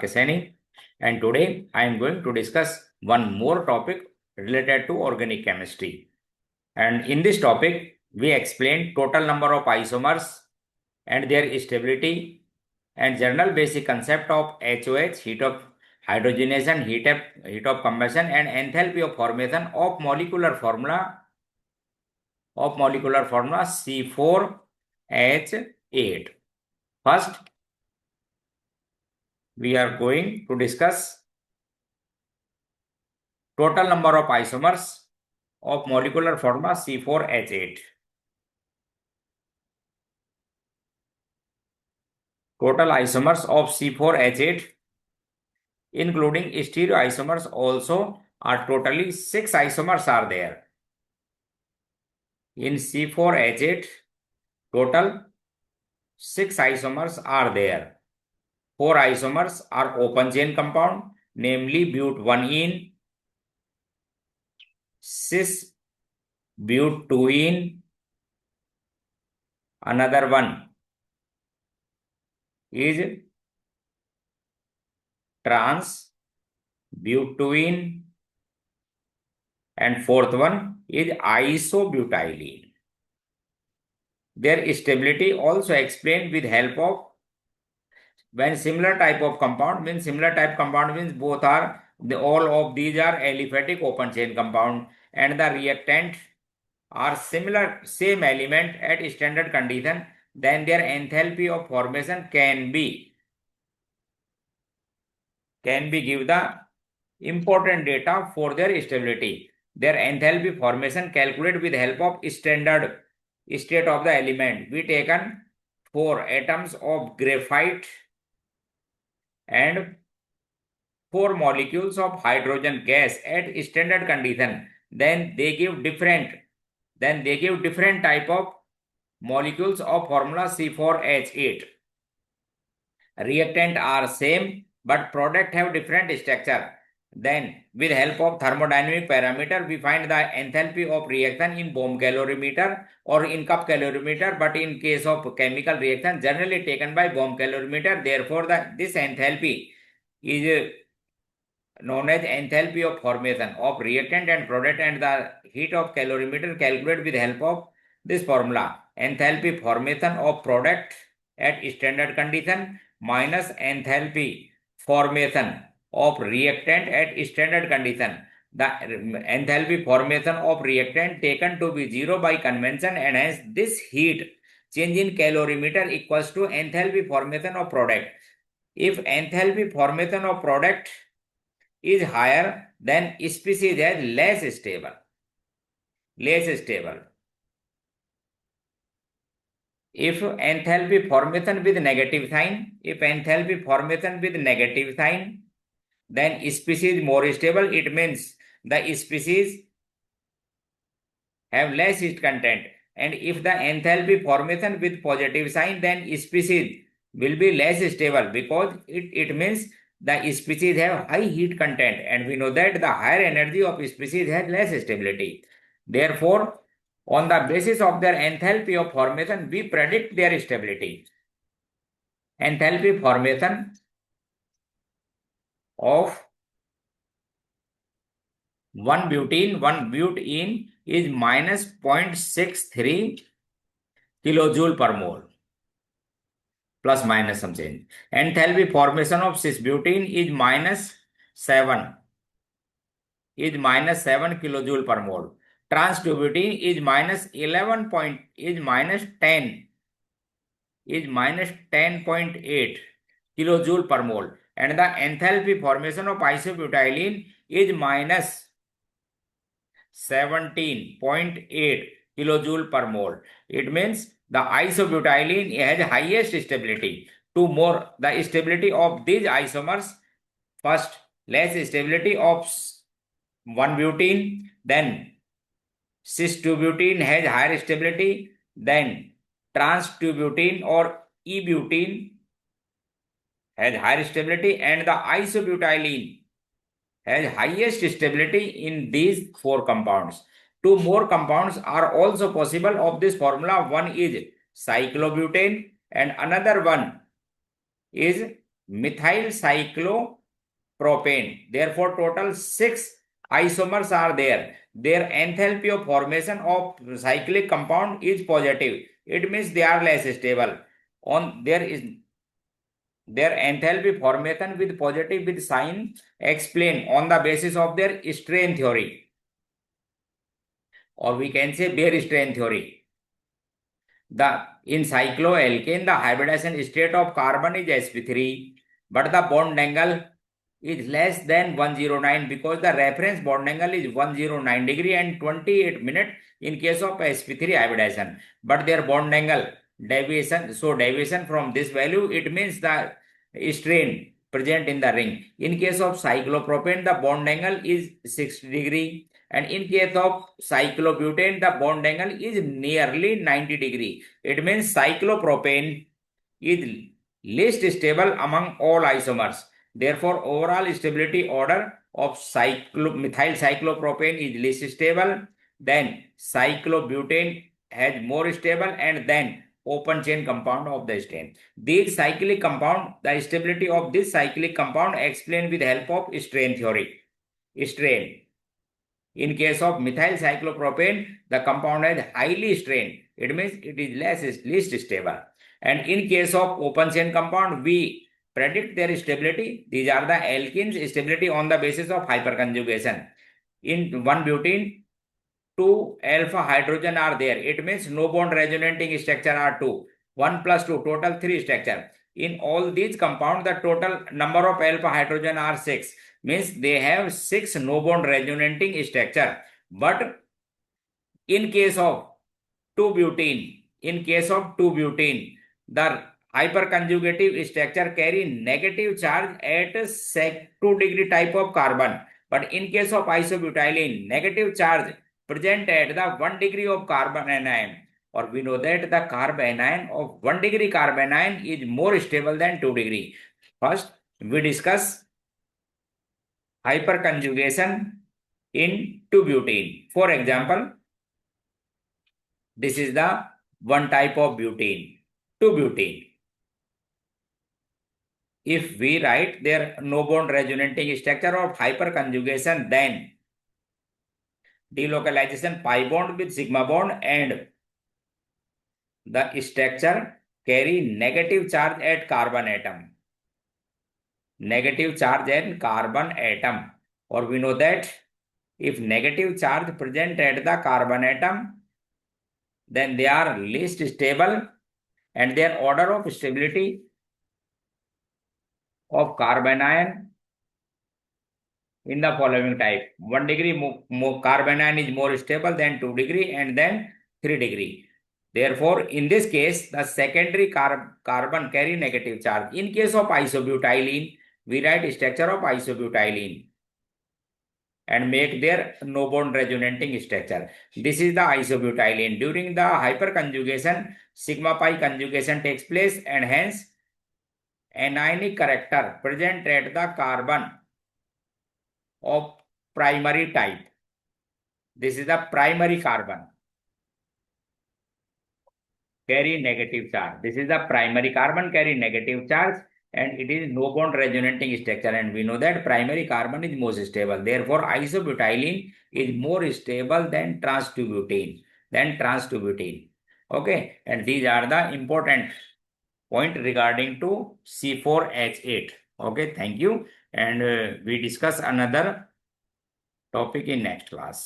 Kesani, and today I am going to discuss one more topic related to organic chemistry. And in this topic, we explain total number of isomers and their stability and general basic concept of HOH, heat of hydrogenation, heat of combustion, and enthalpy of formation of molecular formula C4H8. First, we are going to discuss total number of isomers of molecular formula C4H8. Total isomers of C4H8 including stereoisomers also are totally 6 isomers are there. In C4H8 total 6 isomers are there. 4 isomers are open chain compound, namely but1-ene, cis-but2-ene. Another one is trans-but2-ene, and fourth one is isobutylene. Their stability also explained with help of when similar type compound means both are all of these are aliphatic open chain compound and the reactant are similar same element at standard condition, then their enthalpy of formation can be give the important data for their stability. Their enthalpy formation calculated with help of standard state of the element. We taken 4 atoms of graphite and 4 molecules of hydrogen gas at standard condition. Then they give different type of molecules of formula C4H8. Reactant are same but product have different structure. Then with help of thermodynamic parameter we find the enthalpy of reaction in bomb calorimeter or in cup calorimeter, but in case of chemical reaction generally taken by bomb calorimeter. Therefore this enthalpy is known as enthalpy of formation of reactant and product, and the heat of calorimeter calculated with help of this formula. Enthalpy formation of product at standard condition minus enthalpy formation of reactant at standard condition. The enthalpy formation of reactant taken to be 0 by convention, and hence this heat change in calorimeter equals to enthalpy formation of product. If enthalpy formation of product is higher, then species is less stable. If enthalpy formation with negative sign, then species more stable. It means the species have less heat content. And if the enthalpy formation with positive sign, then species will be less stable, because it means the species have high heat content, and we know that the higher energy of species has less stability. Therefore, on the basis of their enthalpy of formation, we predict their stability. Enthalpy formation of 1-butene is minus 0.63 kilojoule per mole, plus minus some change. Enthalpy formation of cis-butene is minus 7 kilojoule per mole. Trans-2-butene is minus 10.8 kilojoule per mole, and the enthalpy formation of isobutylene is minus 17.8 kilojoule per mole. It means the isobutylene has highest stability. Two more, the stability of these isomers. First, less stability of 1-butene, then cis-2-butene has higher stability, then trans-2-butene or E-butene has higher stability, and the isobutylene has highest stability in these 4 compounds. 2 more compounds are also possible of this formula. One is cyclobutane and another one is methyl cyclopropane. Therefore, total 6 isomers are there. Their enthalpy of formation of cyclic compound is positive. It means they are less stable. Their enthalpy formation with positive with sign explained on the basis of their strain theory, or we can say bare strain theory. In cycloalkane, the hybridization state of carbon is sp3, but the bond angle is less than 109 because the reference bond angle is 109 degree and 28 minutes in case of sp3 hybridization. But their bond angle deviation, so deviation from this value, it means the strain present in the ring. In case of cyclopropane, the bond angle is 60 degree. And in case of cyclobutane, the bond angle is nearly 90 degree. It means cyclopropane is least stable among all isomers. Therefore, overall stability order of methyl cyclopropane is least stable. Then cyclobutane has more stable, and then open chain compound of the strain. These cyclic compound, the stability of this cyclic compound explained with help of strain theory. Strain. In case of methyl cyclopropane, the compound is highly strained. It means it is least stable. And in case of open chain compound, we predict their stability. These are the alkenes stability on the basis of hyperconjugation. In 1-butene, 2 alpha hydrogen are there. It means no bond resonating structure are 2. 1 plus 2, total 3 structure. In all these compounds, the total number of alpha hydrogen are 6. Means they have 6 no bond resonating structure. But in case of 2-butene, the hyperconjugative structure carry negative charge at sec2 degree type of carbon. But in case of isobutylene, negative charge present at the 1 degree of carbon anion. Or we know that the carbon anion of 1 degree carbon anion is more stable than 2 degree. First, we discuss hyperconjugation in 2-butene. For example, this is the one type of butene, 2-butene. If we write their no bond resonating structure of hyperconjugation, then delocalization pi bond with sigma bond, and the structure carry negative charge at carbon atom. Negative charge at carbon atom. Or we know that if negative charge present at the carbon atom, then they are least stable, and their order of stability of carbon ion in the following type. 1 degree carbon ion is more stable than 2 degree and then 3 degree. Therefore, in this case, the secondary carbon carry negative charge. In case of isobutylene, we write structure of isobutylene and make their no bond resonating structure. This is the isobutylene. During the hyperconjugation, sigma pi conjugation takes place, and hence anionic character present at the carbon of primary type. This is the primary carbon carry negative charge. This is the primary carbon carry negative charge, and it is no bond resonating structure, and we know that primary carbon is most stable. Therefore, isobutylene is more stable than trans-2-butene. Okay, and these are the important point regarding to C4H8. Okay, thank you, and we discuss another topic in next class.